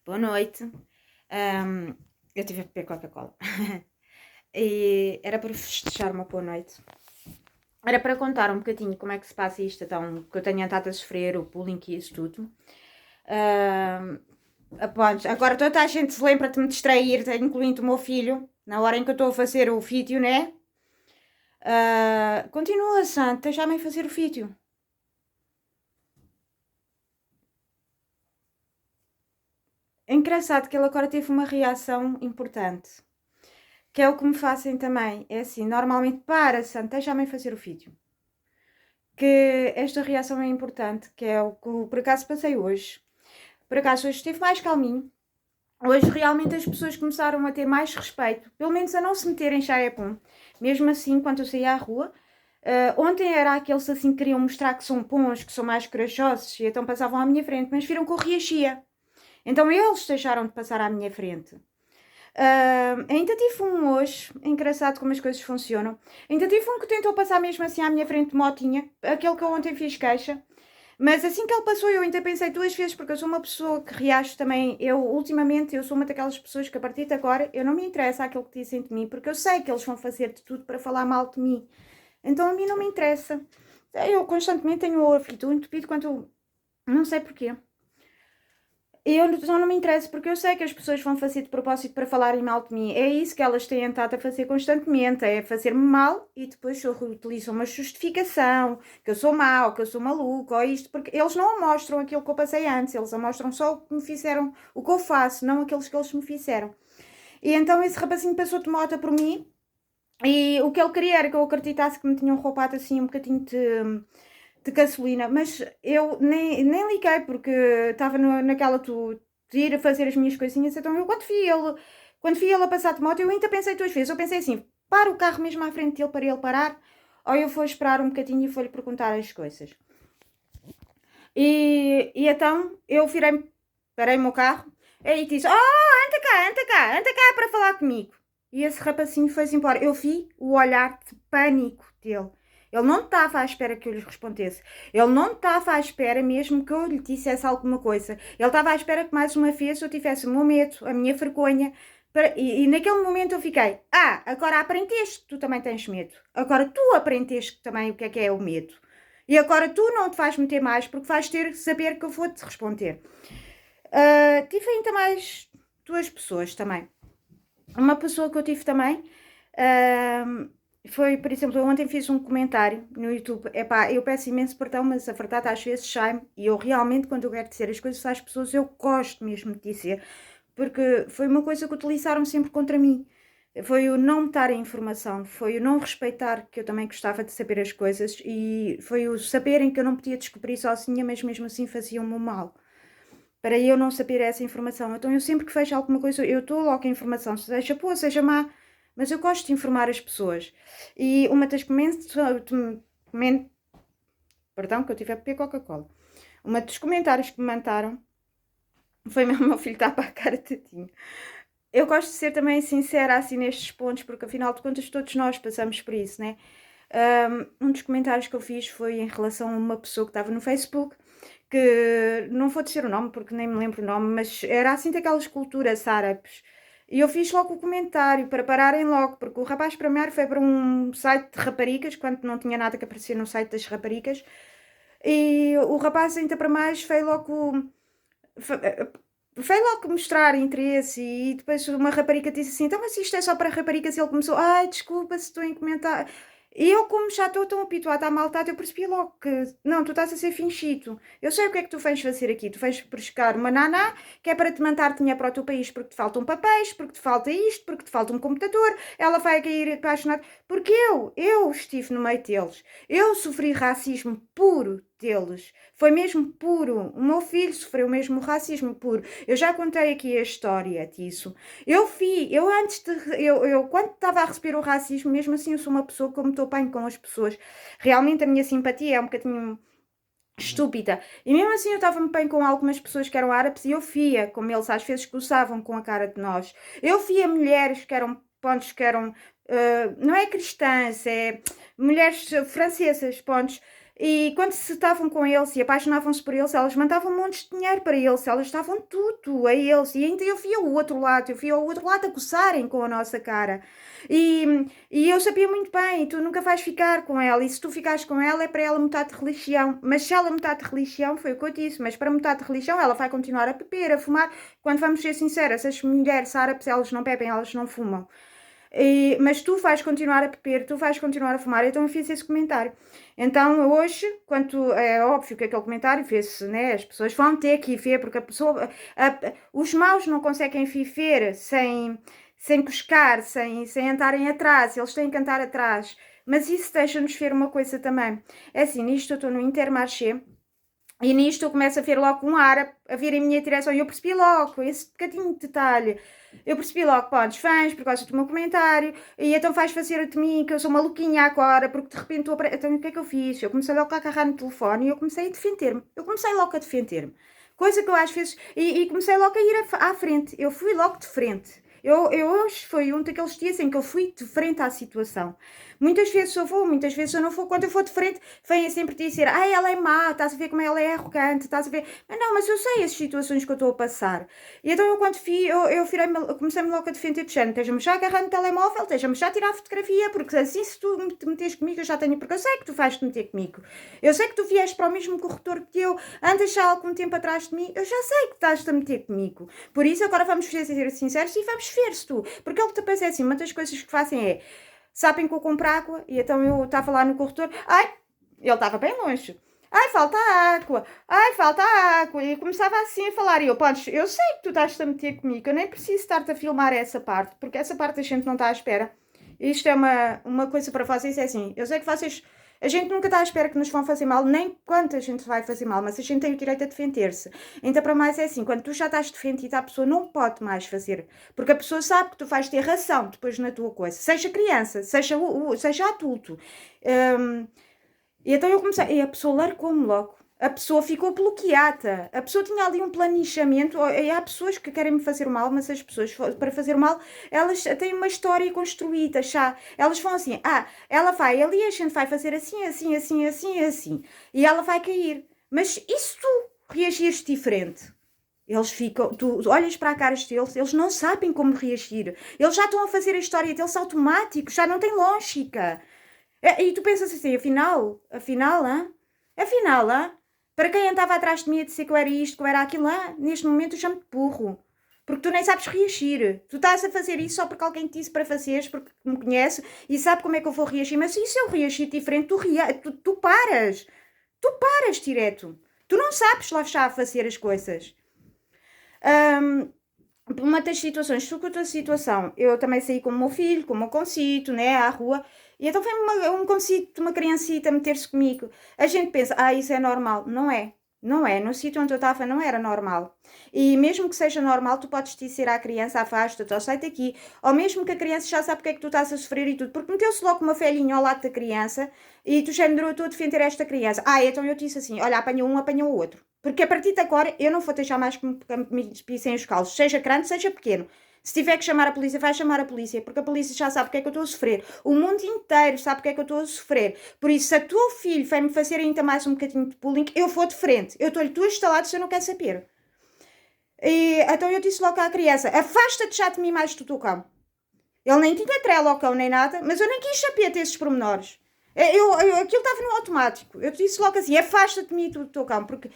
boa noite. Eu tive a beber Coca-Cola. E era para festejar uma boa noite. Era para contar um bocadinho como é que se passa isto, então, que eu tenho andado a sofrer, o bullying e isso tudo. Pronto, agora toda a gente se lembra de me distrair, incluindo o meu filho, na hora em que eu estou a fazer o vídeo, né? Continua, Santa, deixa-me fazer o vídeo. É engraçado que ele agora teve uma reação importante. Que é o que me fazem também. É assim, normalmente, para, Santa, deixa-me fazer o vídeo. Que esta reação é importante, que é o que por acaso passei hoje. Por acaso hoje esteve mais calminho. Hoje realmente as pessoas começaram a ter mais respeito, pelo menos a não se meterem chaiapum. Mesmo assim, quando eu saía à rua, ontem era aqueles assim que queriam mostrar que são bons, que são mais corajosos, e então passavam à minha frente, mas viram que eu reagia. Então eles deixaram de passar à minha frente. Ainda tive um hoje, engraçado como as coisas funcionam. Ainda tive um que tentou passar mesmo assim à minha frente de motinha, aquele que eu ontem fiz queixa. Mas assim que ele passou, eu ainda pensei duas vezes, porque eu sou uma pessoa que reage também. Ultimamente, eu sou uma daquelas pessoas que a partir de agora, eu não me interessa aquilo que dizem de mim, porque eu sei que eles vão fazer de tudo para falar mal de mim. Então a mim não me interessa. Eu constantemente tenho o ouvido entupido quando. Não sei porquê. E eu não me interessa porque eu sei que as pessoas vão fazer de propósito para falarem mal de mim. É isso que elas têm estado a fazer constantemente, é fazer-me mal e depois utilizam uma justificação, que eu sou mau, que eu sou maluco, ou isto, porque eles não mostram aquilo que eu passei antes, eles mostram só o que me fizeram, o que eu faço, não aqueles que eles me fizeram. E então esse rapazinho passou de moto por mim e o que ele queria era que eu acreditasse que me tinham roubado assim um bocadinho de gasolina, mas eu nem liguei porque estava naquela de ir a fazer as minhas coisinhas, então eu quando vi ele a passar de moto, eu ainda pensei duas vezes, eu pensei assim, para o carro mesmo à frente dele para ele parar, ou eu vou esperar um bocadinho e vou-lhe perguntar as coisas. E então eu parei o meu carro, e disse, anda cá para falar comigo. E esse rapazinho foi-se embora. Eu vi o olhar de pânico dele. Ele não estava à espera que eu lhe respondesse. Ele não estava à espera mesmo que eu lhe dissesse alguma coisa. Ele estava à espera que mais uma vez eu tivesse o meu medo, a minha vergonha. E naquele momento eu fiquei, agora aprendeste que tu também tens medo. Agora tu aprendeste também o que é o medo. E agora tu não te vais meter mais porque vais ter que saber que eu vou-te responder. Tive ainda mais duas pessoas também. Uma pessoa que eu tive também foi, por exemplo, eu ontem fiz um comentário no YouTube. Epá, eu peço imenso perdão, mas a verdade às vezes sai-me. E eu realmente, quando eu quero dizer as coisas às pessoas, eu gosto mesmo de dizer. Porque foi uma coisa que utilizaram sempre contra mim. Foi o não me dar a informação, foi o não respeitar que eu também gostava de saber as coisas e foi o saberem que eu não podia descobrir sozinha, mas mesmo assim faziam-me mal. Para eu não saber essa informação. Então eu sempre que vejo alguma coisa, eu dou logo a informação, seja boa, seja má, mas eu gosto de informar as pessoas. E uma das perdão, que eu tive a beber Coca-Cola. Uma dos comentários que me mandaram foi mesmo o meu filho estar para a cara tadinho. Eu gosto de ser também sincera assim nestes pontos, porque afinal de contas todos nós passamos por isso, né? Um dos comentários que eu fiz foi em relação a uma pessoa que estava no Facebook, que não vou dizer o nome porque nem me lembro o nome, mas era assim daquelas culturas árabes. E eu fiz logo o comentário para pararem logo, porque o rapaz primeiro foi para um site de raparigas, quando não tinha nada que aparecer no site das raparigas, e o rapaz ainda para mais foi logo mostrar interesse e depois uma rapariga disse assim, então mas isto é só para raparigas e ele começou, ai desculpa se estou em comentar. E eu como já estou tão habituada à maldade, eu percebi logo que, não, tu estás a ser fingido. Eu sei o que é que tu vens fazer aqui. Tu vens buscar uma naná que é para te mandar dinheiro para o teu país porque te faltam papéis, porque te falta isto, porque te falta um computador, ela vai cair apaixonada. Porque eu estive no meio deles. Eu sofri racismo puro deles. Foi mesmo puro. O meu filho sofreu mesmo racismo puro. Eu já contei aqui a história disso. Eu quando estava a receber o racismo, mesmo assim eu sou uma pessoa que eu me estou bem com as pessoas. Realmente a minha simpatia é um bocadinho estúpida. E mesmo assim eu estava-me bem com algumas pessoas que eram árabes e eu via como eles às vezes gozavam com a cara de nós. Eu via mulheres que eram pontos que eram, não é cristãs, é mulheres francesas, pontos. E quando se estavam com eles e apaixonavam-se por eles, elas mandavam montes de dinheiro para eles, elas estavam tudo a eles. E ainda eu via o outro lado, eu via o outro lado a coçarem com a nossa cara. E eu sabia muito bem, tu nunca vais ficar com ela, e se tu ficares com ela é para ela mudar de religião. Mas se ela mudar de religião, foi o que eu disse, mas para mudar de religião ela vai continuar a beber, a fumar. Quando vamos ser sinceras, as mulheres árabes, elas não bebem, elas não fumam. Mas tu vais continuar a beber, tu vais continuar a fumar, então eu fiz esse comentário. Então hoje, quando é óbvio que aquele comentário fez-se, né, as pessoas vão ter que ir ver, porque a pessoa, os maus não conseguem viver sem cuscar, sem andarem atrás, eles têm que andar atrás. Mas isso deixa-nos ver uma coisa também. É assim, nisto eu estou no Intermarché, e nisto eu começo a ver logo um árabe a vir em minha direção e eu percebi logo esse bocadinho de detalhe. Eu percebi logo, pá, fãs, por causa do meu comentário, e então faz fazer de mim que eu sou maluquinha agora, porque de repente estou a... Então o que é que eu fiz? Eu comecei logo a agarrar no telefone e eu comecei a defender-me. Eu comecei logo a defender-me. Coisa que eu às vezes... E comecei logo a ir à frente. Eu fui logo de frente. Eu hoje foi um daqueles dias em que eu fui de frente à situação. Muitas vezes eu vou, muitas vezes eu não vou. Quando eu for de frente, vêm sempre dizer: ela é má, estás a ver como ela é arrogante, estás a ver. Mas não, mas eu sei as situações que eu estou a passar. E então eu, quando vi, eu comecei-me logo a defender de género: esteja-me já a agarrar no telemóvel, esteja-me já a tirar a fotografia, porque assim, se tu te metes comigo, eu já tenho. Porque eu sei que tu vais te meter comigo. Eu sei que tu vieste para o mesmo corretor que eu, andas já há algum tempo atrás de mim, eu já sei que estás-te a meter comigo. Por isso, agora vamos ser sinceros e vamos ver-se tu. Porque o que depois é assim: uma das coisas que fazem é. Sabem que eu compro água e então eu estava lá no corretor. Ai, ele estava bem longe. Ai, falta água. Ai, falta água. E começava assim a falar. E eu, Pontes, eu sei que tu estás a meter comigo. Eu nem preciso estar-te a filmar essa parte, porque essa parte a gente não está à espera. Isto é uma coisa para vocês, é assim. Eu sei que vocês... A gente nunca está à espera que nos vão fazer mal, nem quanto a gente vai fazer mal, mas a gente tem o direito a defender-se. Então, para mais é assim, quando tu já estás defendido, a pessoa não pode mais fazer, porque a pessoa sabe que tu vais ter razão depois na tua coisa, seja criança, seja adulto. E então eu comecei, e a pessoa largou-me logo. A pessoa ficou bloqueada. A pessoa tinha ali um planejamento. E há pessoas que querem me fazer mal, mas as pessoas, para fazer mal, elas têm uma história construída já. Elas vão assim: ela vai ali, a gente vai fazer assim, assim, assim, assim, assim. E ela vai cair. Mas e se tu reagires diferente? Eles ficam, tu olhas para a cara deles, eles não sabem como reagir. Eles já estão a fazer a história deles automático, já não tem lógica. E tu pensas assim, afinal, para quem andava atrás de mim a dizer que eu era isto, que eu era aquilo, neste momento eu chamo-te burro. Porque tu nem sabes reagir. Tu estás a fazer isso só porque alguém te disse para fazeres, porque me conhece e sabe como é que eu vou reagir. Mas e se eu reagir diferente, tu paras. Tu paras direto. Tu não sabes lá já a fazer as coisas. Uma das situações, estou com a tua situação, eu também saí com o meu filho, com o meu concito, né, à rua, e então foi um concito de uma criancita meter-se comigo. A gente pensa, isso é normal. Não é. Não é. No sítio onde eu estava não era normal. E mesmo que seja normal, tu podes dizer à criança, afasta-te, ou sai daqui. Ou mesmo que a criança já sabe porque é que tu estás a sofrer e tudo. Porque meteu-se logo uma velhinha ao lado da criança e tu já me estou a defender esta criança. Então eu disse assim, olha, apanha um, apanha o outro. Porque a partir de agora eu não vou deixar mais que me pisem os calos. Seja grande, seja pequeno. Se tiver que chamar a polícia, vai chamar a polícia, porque a polícia já sabe o que é que eu estou a sofrer. O mundo inteiro sabe o que é que eu estou a sofrer. Por isso, se a teu filho vai-me fazer ainda mais um bocadinho de bullying, eu vou de frente. Eu estou-lhe tu instalado se eu não quero saber. E então eu disse logo à criança, afasta-te já de mim mais do teu cão. Ele nem tinha trela ao cão nem nada, mas eu nem quis saber desses pormenores. Aquilo estava no automático. Eu disse logo assim, afasta-te de mim do teu cão, porque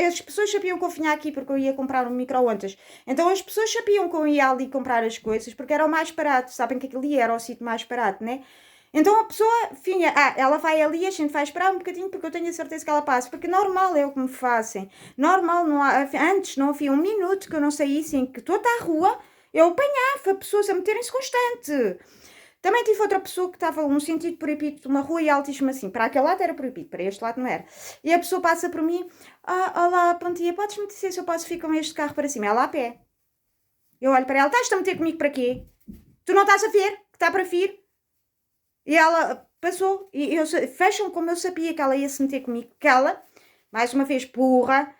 as pessoas sabiam que eu vinha aqui porque eu ia comprar um micro-ondas. Então as pessoas sabiam que eu ia ali comprar as coisas, porque era o mais barato. Sabem que aquilo era o sítio mais barato, né? Então a pessoa vinha, ela vai ali, a gente vai esperar um bocadinho porque eu tenho a certeza que ela passa, porque normal é o que me fazem. Normal, não há, antes não havia um minuto que eu não saísse em que toda a rua eu apanhava pessoas a meterem-se constante. Também tive outra pessoa que estava um sentido proibido de uma rua e ela disse-me assim, para aquele lado era proibido, para este lado não era. E a pessoa passa por mim, olá, Pontia, podes-me dizer se eu posso ficar com este carro para cima? Ela a pé. Eu olho para ela, estás-te a meter comigo para quê? Tu não estás a ver que está para vir? E ela passou, e fecham como eu sabia que ela ia se meter comigo, que ela, mais uma vez, burra,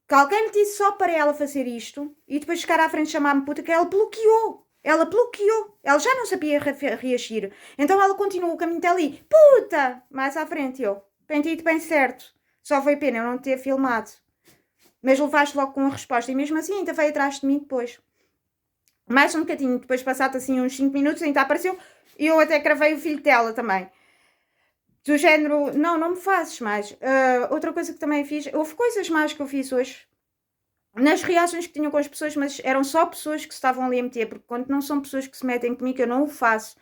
que alguém lhe disse só para ela fazer isto, e depois chegar à frente e chamar-me puta, que ela bloqueou. Ela bloqueou. Ela já não sabia reagir. Então ela continuou o caminho até ali. Puta! Mais à frente eu. tem tido bem certo. Só foi pena eu não ter filmado. Mas levaste logo com a resposta. E mesmo assim ainda veio atrás de mim depois. Mais um bocadinho. Depois passado assim uns 5 minutos ainda apareceu. E eu até cravei o filho dela também. Do género, não me fazes mais. Outra coisa que também fiz. Houve coisas mais que eu fiz hoje. Nas reações que tinham com as pessoas, mas eram só pessoas que se estavam ali a meter. Porque quando não são pessoas que se metem comigo, eu não o faço.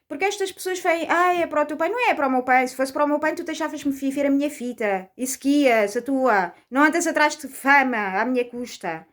Porque estas pessoas vêm, é para o teu pai, não é para o meu pai. Se fosse para o meu pai, tu deixavas-me viver a minha fita e seguias a tua, não andas atrás de fama à minha custa.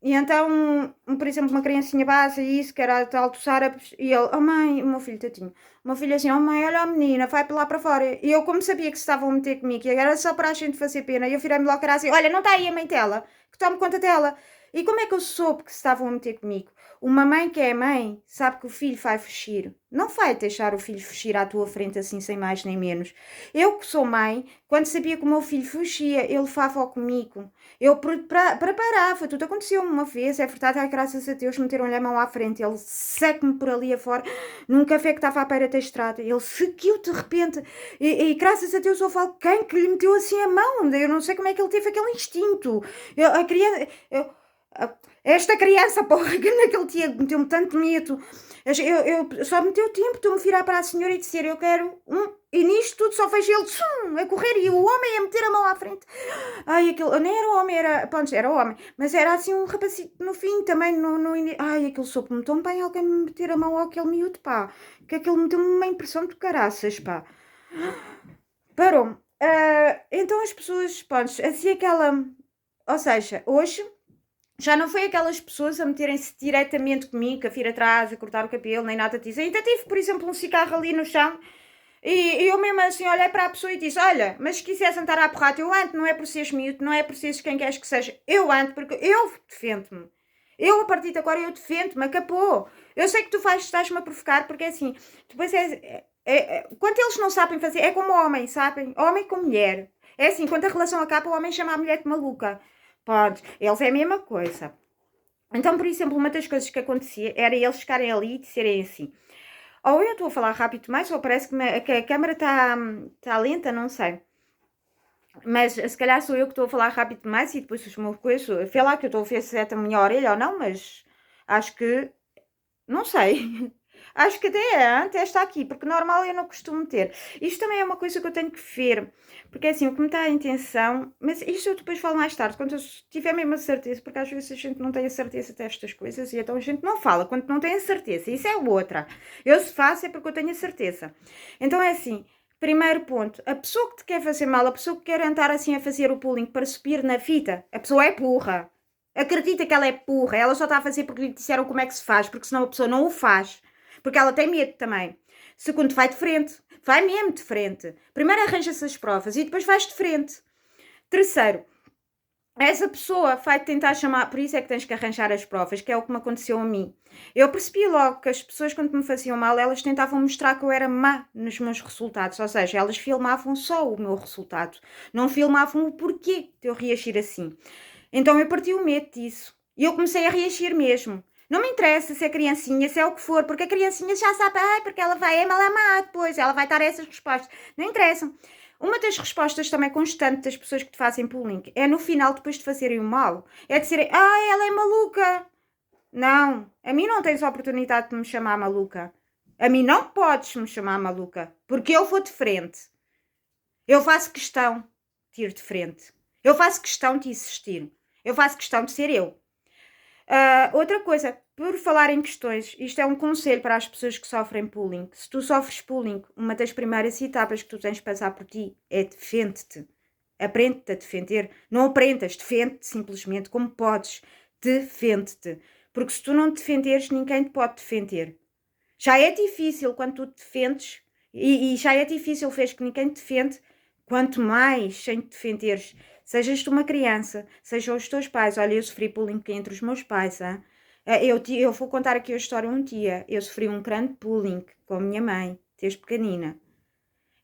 E então, por exemplo, uma criancinha base, isso, que era a tal do Sárabes, e ele, oh mãe, o meu filho tadinho, o meu filho assim, oh mãe, olha a menina, vai para lá para fora. E eu, como sabia que se estavam a meter comigo, e era só para a gente fazer pena, eu virei-me logo cara assim, olha, não está aí a mãe dela, que tome conta dela. E como é que eu soube que se estavam a meter comigo? Uma mãe que é mãe sabe que o filho vai fugir. Não vai deixar o filho fugir à tua frente assim, sem mais nem menos. Eu que sou mãe, quando sabia que o meu filho fugia, ele levava-o comigo. Eu preparava, tudo aconteceu uma vez, é verdade, graças a Deus meteram-lhe a mão à frente, ele segue-me por ali afora, num café que estava à beira da estrada, ele seguiu de repente, e graças a Deus houve alguém que lhe meteu assim a mão, eu não sei como é que ele teve aquele instinto, a criança... Esta criança, porra, que naquele dia meteu-me tanto medo. Eu só me deu tempo de eu me virar para a senhora e dizer: eu quero um. E nisto tudo só vejo ele a correr e o homem a meter a mão à frente. Ai, aquilo. Nem era homem, era. Pronto, era homem. Mas era assim um rapacito no fim também. Ai, aquilo soube-me tão bem alguém me meter a mão àquele miúdo, pá. Que aquilo me deu uma impressão de caraças, pá. Parou-me. Então as pessoas, pronto, assim aquela. Ou seja, hoje. Já não foi aquelas pessoas a meterem-se diretamente comigo, a vir atrás, a cortar o cabelo, nem nada disso. Ainda tive, por exemplo, um cigarro ali no chão e eu mesmo assim olhei para a pessoa e disse: olha, mas se quiseres andar à porrada, eu ando, não é por seres miúdo, não é por seres quem queres que seja, eu ando, porque eu defendo-me. Eu, a partir de agora, eu defendo-me, acabou. Eu sei que tu estás-me a provocar, porque é assim, depois quando eles não sabem fazer, é como homem, sabem? Homem com mulher. É assim, quando a relação acaba, o homem chama a mulher de maluca. Pode, eles é a mesma coisa. Então, por exemplo, uma das coisas que acontecia era eles ficarem ali e disserem assim: ou eu estou a falar rápido demais, ou parece que a câmera está lenta, não sei. Mas se calhar sou eu que estou a falar rápido demais e depois os meus coisas. Vê lá que eu estou a ver se é a minha orelha ou não, mas acho que. Não sei. Acho que até está aqui, porque normal eu não costumo ter. Isto também é uma coisa que eu tenho que ver, porque é assim, o que me está a intenção, mas isto eu depois falo mais tarde, quando eu tiver mesmo a certeza, porque às vezes a gente não tem a certeza destas coisas e então a gente não fala, quando não tem a certeza, isso é outra. Eu se faço é porque eu tenho a certeza. Então é assim, primeiro ponto, a pessoa que te quer fazer mal, a pessoa que quer andar assim a fazer o pulling para subir na fita, a pessoa é burra. Acredita que ela é burra, ela só está a fazer porque lhe disseram como é que se faz, porque senão a pessoa não o faz. Porque ela tem medo também. Segundo, vai de frente. Vai mesmo de frente. Primeiro arranja-se as provas e depois vais de frente. Terceiro, essa pessoa vai tentar chamar, por isso é que tens que arranjar as provas, que é o que me aconteceu a mim. Eu percebi logo que as pessoas, quando me faziam mal, elas tentavam mostrar que eu era má nos meus resultados, ou seja, elas filmavam só o meu resultado, não filmavam o porquê de eu reagir assim. Então eu parti o medo disso. E eu comecei a reagir mesmo. Não me interessa se é criancinha, se é o que for, porque a criancinha já sabe, porque ela vai malamar depois, ela vai dar essas respostas. Não interessa. Uma das respostas também constante das pessoas que te fazem bullying é no final, depois de fazerem o mal, é dizerem, ela é maluca. Não, a mim não tens a oportunidade de me chamar maluca. A mim não podes me chamar maluca, porque eu vou de frente. Eu faço questão de ir de frente. Eu faço questão de existir. Eu faço questão de ser eu. Outra coisa, por falar em questões, isto é um conselho para as pessoas que sofrem bullying. Se tu sofres bullying, uma das primeiras etapas que tu tens de passar por ti é defende-te. Aprende-te a defender. Não aprendas, defende-te simplesmente como podes. Defende-te. Porque se tu não te defenderes, ninguém te pode defender. Já é difícil quando tu te defendes, e já é difícil ver que ninguém te defende, quanto mais sem te defenderes. Sejas tu uma criança, sejam os teus pais. Olha, eu sofri bullying entre os meus pais. Hein? Eu vou contar aqui a história um dia. Eu sofri um grande bullying com a minha mãe, desde pequenina.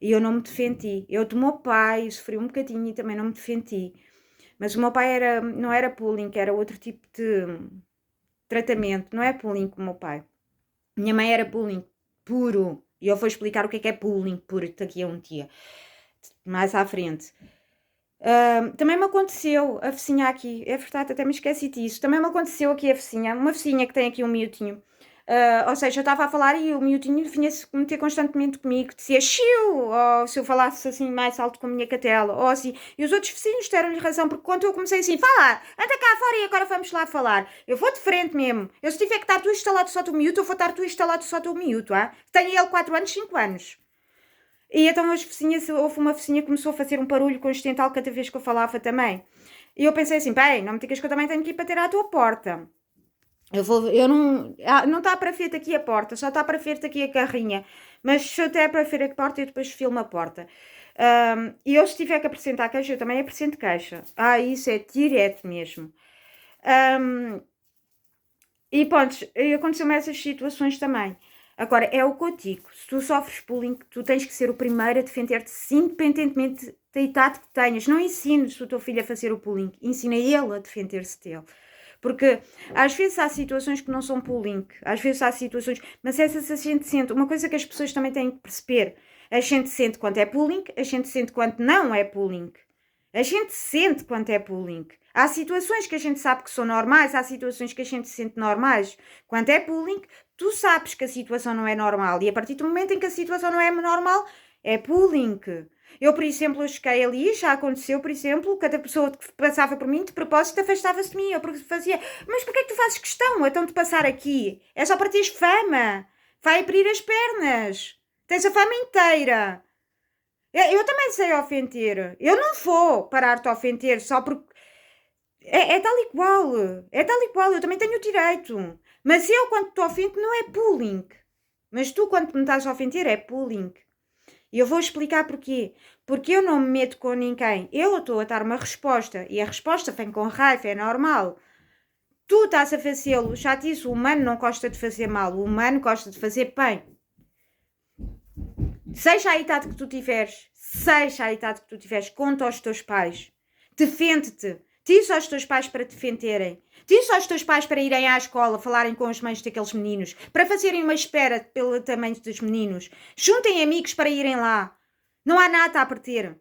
E eu não me defendi. Eu do meu pai sofri um bocadinho e também não me defendi. Mas o meu pai não era bullying, era outro tipo de tratamento. Não é bullying com o meu pai. Minha mãe era bullying puro. E eu vou explicar o que é bullying por daqui a um dia, mais à frente. Também me aconteceu a vizinha aqui, é verdade, até me esqueci disso. Também me aconteceu aqui a vizinha, uma vizinha que tem aqui um miudinho. Ou seja, eu estava a falar e o miudinho vinha-se meter constantemente comigo, dizia xiu, ou se eu falasse assim mais alto com a minha cadela, ou assim. E os outros vizinhos deram-lhe razão, porque quando eu comecei assim, falar, anda cá fora e agora vamos lá falar. Eu vou de frente mesmo. Eu se tiver que estar tu instalado só do miúdo, eu vou estar tu instalado só do miúdo, ah? Tenho ele 4 anos, 5 anos. E então as vizinhas, houve uma vizinha que começou a fazer um barulho consistental cada vez que eu falava também. E eu pensei assim, bem, não me digas que eu também tenho que ir bater à tua porta. Eu não, não está para ver aqui a porta, só está para ver aqui a carrinha. Mas se eu até para ver a porta, eu depois filmo a porta. E eu se tiver que apresentar queixa, eu também apresento queixa. Isso é direto mesmo. Um, e pronto, aconteceu-me essas situações também. Agora, é o que eu digo, se tu sofres bullying, tu tens que ser o primeiro a defender-te, independentemente da idade que tenhas. Não ensines o teu filho a fazer o bullying, ensina ele a defender-se dele. Porque às vezes há situações que não são bullying, às vezes há situações, mas essas a gente sente. Uma coisa que as pessoas também têm que perceber: a gente sente quando é bullying, a gente sente quando não é bullying. A gente sente quando é bullying. Há situações que a gente sabe que são normais, há situações que a gente sente normais. Quando é bullying, tu sabes que a situação não é normal. E a partir do momento em que a situação não é normal, é bullying. Eu, por exemplo, eu cheguei ali, já aconteceu, por exemplo, cada pessoa que passava por mim, de propósito, afastava-se de mim. Eu fazia, mas porquê é que tu fazes questão então de passar aqui? É só para teres fama. Vai abrir as pernas. Tens a fama inteira. Eu também sei ofender. Eu não vou parar-te a ofender só porque. É tal e qual. É tal e qual. Eu também tenho o direito. Mas eu, quando te ofendo, não é bullying. Mas tu, quando me estás a ofender, é bullying. E eu vou explicar porquê. Porque eu não me meto com ninguém. Eu estou a dar uma resposta. E a resposta vem com raiva, é normal. Tu estás a fazê-lo. Já disse, o humano não gosta de fazer mal. O humano gosta de fazer bem. Seja a idade que tu tiveres, conta aos teus pais. Defende-te. Diz aos teus pais para defenderem. Diz aos teus pais para irem à escola, falarem com as mães daqueles meninos, para fazerem uma espera pelo tamanho dos meninos. Juntem amigos para irem lá. Não há nada a perder.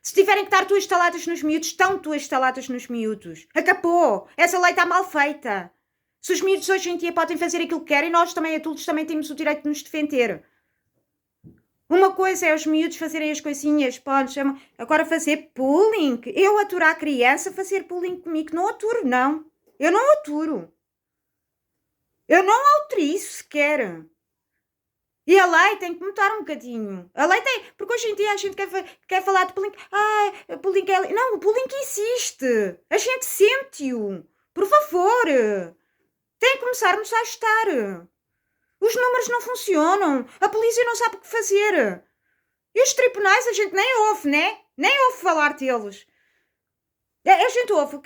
Se tiverem que estar tu instaladas nos miúdos, estão tu instaladas nos miúdos. Acabou. Essa lei está mal feita. Se os miúdos hoje em dia podem fazer aquilo que querem, nós também, adultos, também temos o direito de nos defender. Uma coisa é os miúdos fazerem as coisinhas, pode chamar. Agora fazer bullying. Eu aturar a criança fazer bullying comigo. Não aturo, não. Eu não aturo. Eu não autorizo sequer. E a lei tem que mudar um bocadinho. A lei tem. Porque hoje em dia a gente quer falar de bullying. Bullying é. Não, o bullying existe. A gente sente-o. Por favor. Tem que começarmos a ajustar. Os números não funcionam. A polícia não sabe o que fazer. E os tribunais a gente nem ouve, né? Nem ouve falar deles. A gente ouve.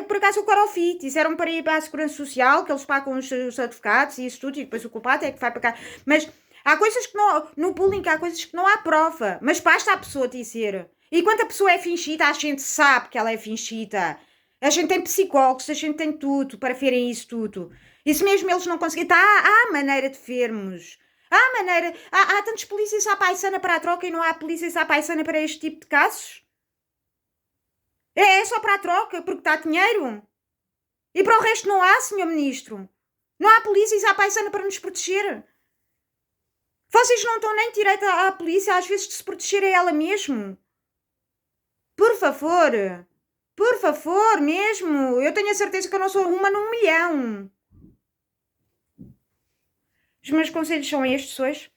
Por acaso o Corofi disseram para ir para a Segurança Social, que eles pagam os advogados e isso tudo, e depois o culpado é que vai para cá. Mas há coisas que não. No bullying há coisas que não há prova. Mas basta a pessoa dizer. E quando a pessoa é fingida, a gente sabe que ela é fingida. A gente tem psicólogos, a gente tem tudo para verem isso tudo. E se mesmo eles não conseguirem, há maneira de vermos. Há maneira. Há tantos polícias à paisana para a troca e não há polícias à paisana para este tipo de casos? É só para a troca, porque dá dinheiro? E para o resto não há, senhor ministro? Não há polícias à paisana para nos proteger? Vocês não estão nem direito à polícia, às vezes, de se proteger a ela mesmo? Por favor. Por favor, mesmo. Eu tenho a certeza que eu não sou uma num milhão. Os meus conselhos são estes hoje.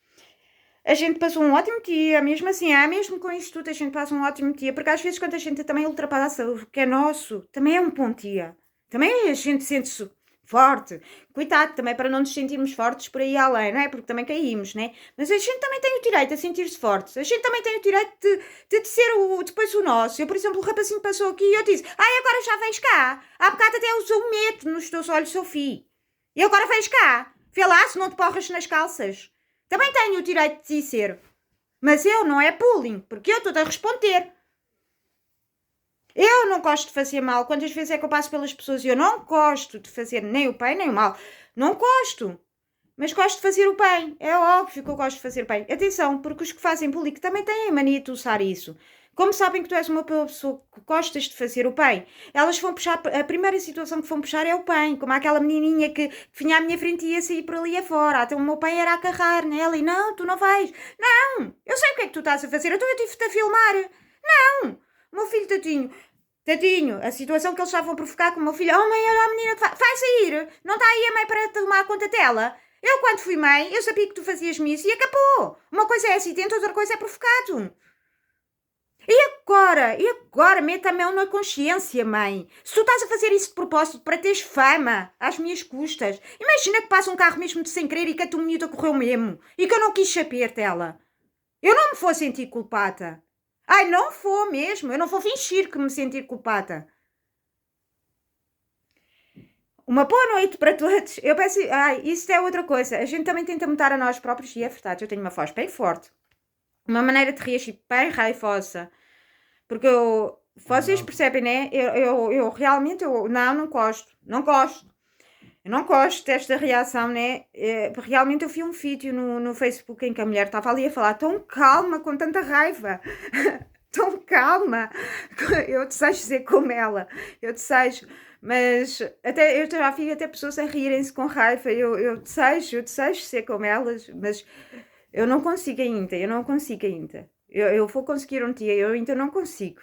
A gente passou um ótimo dia, mesmo assim, mesmo com isto tudo, a gente passa um ótimo dia, porque às vezes quando a gente também ultrapassa o que é nosso, também é um bom dia. Também a gente sente-se forte. Cuidado também para não nos sentirmos fortes por aí além, não é? Porque também caímos, né? Mas a gente também tem o direito a sentir-se fortes. A gente também tem o direito de dizer depois o nosso. Eu, por exemplo, o rapazinho passou aqui e eu disse, agora já vens cá. Há bocado até usou medo nos teus olhos, Sofia. E agora vens cá. Vê lá se não te porras nas calças. Também tenho o direito de dizer. Mas eu não é bullying, porque eu estou a responder. Eu não gosto de fazer mal. Quantas vezes é que eu passo pelas pessoas e eu não gosto de fazer nem o bem nem o mal. Não gosto. mas gosto de fazer o bem. É óbvio que eu gosto de fazer bem. Atenção, porque os que fazem bullying também têm a mania de usar isso. Como sabem que tu és uma pessoa que gostas de fazer o bem, elas vão puxar, a primeira situação que vão puxar é o bem, como aquela menininha que vinha à minha frente e ia sair por ali afora. Até o meu pai era a agarrar nela e não, tu não vais. Não, eu sei o que é que tu estás a fazer, então eu tive-te a filmar. Não, o meu filho Tadinho, a situação que eles estavam a provocar com o meu filho, oh mãe, olha a menina que vai sair, não está aí a mãe para tomar conta dela. Eu, quando fui mãe, eu sabia que tu fazias-me isso e acabou. Uma coisa é acidente, outra coisa é provocado. E agora, meta a mão na consciência, mãe. Se tu estás a fazer isso de propósito para teres fama, às minhas custas, imagina que passa um carro mesmo de sem querer e que a tua miúda correu mesmo e que eu não quis saber dela. Eu não me vou sentir culpada. Ai, não vou mesmo. Eu não vou fingir que me sentir culpada. Uma boa noite para todos. Eu peço. Ai, isso é outra coisa. A gente também tenta mudar a nós próprios e é verdade. Eu tenho uma voz bem forte. Uma maneira de reagir bem raivosa. Porque eu. Vocês percebem, né? Eu realmente. Não gosto. Não gosto. Eu não gosto desta reação, né? Realmente eu vi um vídeo no Facebook em que a mulher estava ali a falar tão calma, com tanta raiva. Tão calma. Eu desejo ser como ela. Eu desejo. Mas até, eu já vi até pessoas a rirem-se com raiva. Eu desejo ser como elas, mas eu não consigo ainda. Eu vou conseguir um dia, eu ainda não consigo.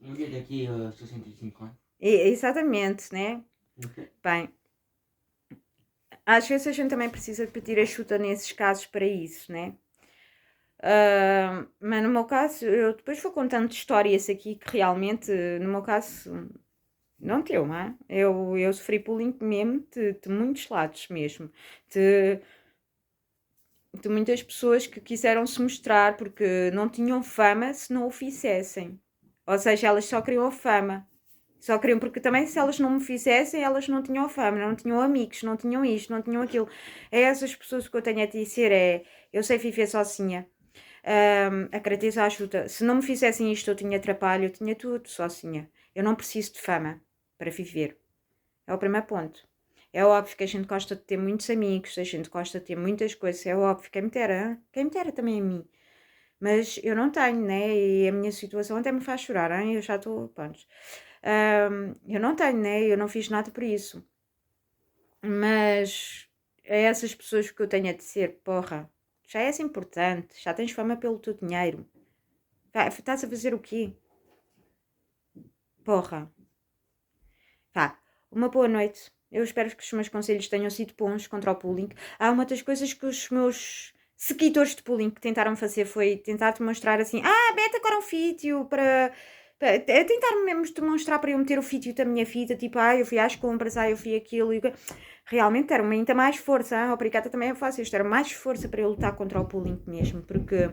Um dia daqui a 65 anos. Exatamente, né? Okay. Bem, às vezes a gente também precisa de pedir ajuda nesses casos para isso, né? Mas no meu caso, eu depois vou contando histórias aqui que realmente, no meu caso, não teu, não é? Eu sofri bullying mesmo de muitos lados mesmo. De, de muitas pessoas que quiseram se mostrar porque não tinham fama se não o fizessem. Ou seja, elas só queriam a fama. Só queriam, porque também se elas não me fizessem, elas não tinham fama, não tinham amigos, não tinham isto, não tinham aquilo. É essas pessoas que eu tenho a dizer, eu sei viver sozinha. Agradeço a ajuda. Se não me fizessem isto, eu tinha trabalho, eu tinha tudo sozinha. Eu não preciso de fama para viver. É o primeiro ponto. É óbvio que a gente gosta de ter muitos amigos, a gente gosta de ter muitas coisas, é óbvio, quem me dera também a mim. Mas eu não tenho, né? E a minha situação até me faz chorar, hein? Eu já estou, pronto. Eu não tenho, né? Eu não fiz nada por isso. Mas é essas pessoas que eu tenho a dizer, porra, já és importante, já tens fama pelo teu dinheiro. Estás a fazer o quê? Porra. Vá, uma boa noite. Eu espero que os meus conselhos tenham sido bons contra o bullying. Há uma das coisas que os meus seguidores de bullying que tentaram fazer foi tentar demonstrar assim: mete agora um vídeo para tentar mesmo demonstrar para eu meter o vídeo da minha vida, tipo, eu fui às compras, eu fui aquilo. Realmente deram-me ainda mais força. Obrigada também a vocês, deram mais força para eu lutar contra o bullying mesmo, porque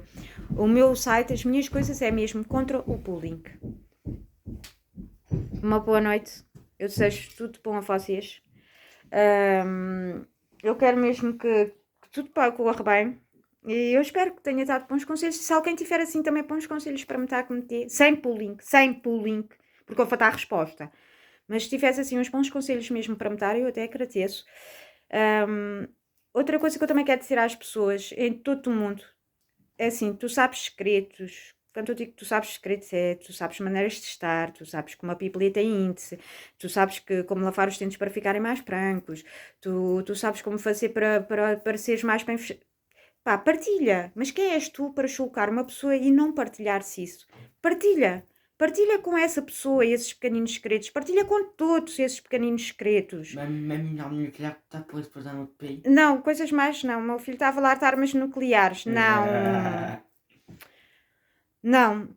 o meu site, as minhas coisas é mesmo contra o bullying. Uma boa noite. Eu desejo tudo bom a vocês. Eu quero mesmo que tudo corra bem. E eu espero que tenha dado bons conselhos. Se alguém tiver assim também bons conselhos para me dar a cometer, sem bullying, porque eu vou dar a resposta. Mas se tivesse assim uns bons conselhos mesmo para me dar, eu até agradeço. Outra coisa que eu também quero dizer às pessoas em todo o mundo é assim: tu sabes segredos. Quando eu digo que tu sabes segredos, tu sabes maneiras de estar, tu sabes como a pipila tem índice, tu sabes como lavar os dentes para ficarem mais brancos, tu sabes como fazer para seres mais bem. Pá, partilha. Mas quem és tu para julgar uma pessoa e não partilhar-se isso? Partilha. Partilha com essa pessoa esses pequeninos segredos. Partilha com todos esses pequeninos segredos. Mas minha mulher está depois para dar no país. Não, coisas mais não. O meu filho estava lá de armas nucleares. Não. Não.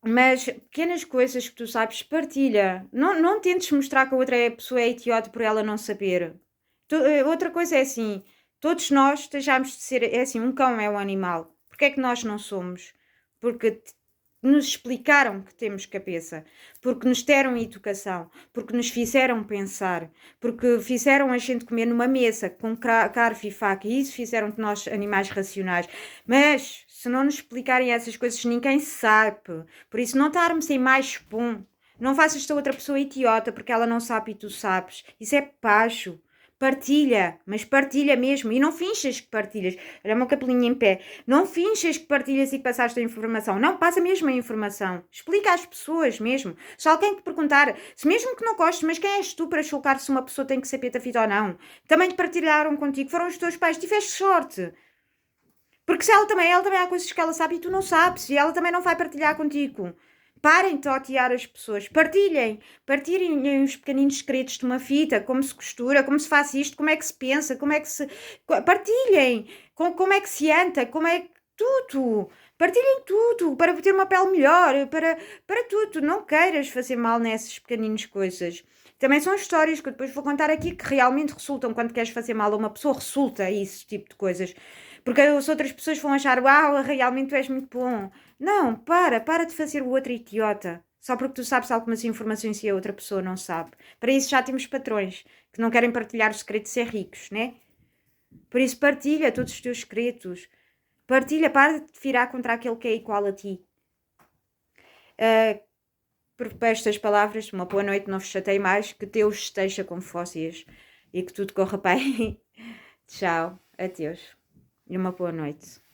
Mas pequenas coisas que tu sabes, partilha. Não tentes mostrar que a outra pessoa é idiota por ela não saber. Outra coisa é assim: todos nós estejamos de ser. É assim, um cão é um animal. Porquê é que nós não somos? Porque nos explicaram que temos cabeça, porque nos deram educação, porque nos fizeram pensar, porque fizeram a gente comer numa mesa com garfo e faca, e isso fizeram de nós animais racionais. Mas se não nos explicarem essas coisas, ninguém sabe. Por isso, não estarmos em mais bom. Não faças da outra pessoa idiota porque ela não sabe e tu sabes. Isso é pajo. Partilha, mas partilha mesmo. E não finchas que partilhas. Olha o meu cabelinho em pé. Não finchas que partilhas e que passaste a informação. Não, passa mesmo a informação. Explica às pessoas mesmo. Se alguém te perguntar, se mesmo que não gostes, mas quem és tu para julgar se uma pessoa tem que ser peta-fita ou não? Também te partilharam contigo, foram os teus pais, tiveste sorte. Porque se ela também há coisas que ela sabe e tu não sabes, e ela também não vai partilhar contigo. Parem de totear as pessoas, partilhem os pequeninos segredos de uma fita, como se costura, como se faz isto, como é que se pensa, como é que se... Partilhem, como é que se anda, como é que... Tudo, partilhem tudo, para ter uma pele melhor, para tudo, não queiras fazer mal nessas pequeninas coisas. Também são histórias que eu depois vou contar aqui que realmente resultam quando queres fazer mal a uma pessoa, resulta isso, tipo de coisas. Porque as outras pessoas vão achar, uau, realmente tu és muito bom. Não, para de fazer o outro idiota. Só porque tu sabes algumas informações e a outra pessoa não sabe. Para isso já temos patrões que não querem partilhar o segredo de ser ricos, né? Por isso partilha todos os teus segredos. Partilha, para de virar contra aquele que é igual a ti. Por estas palavras, uma boa noite, não vos chatei mais. Que Deus esteja com vocês e que tudo corra bem. Tchau, adeus e uma boa noite.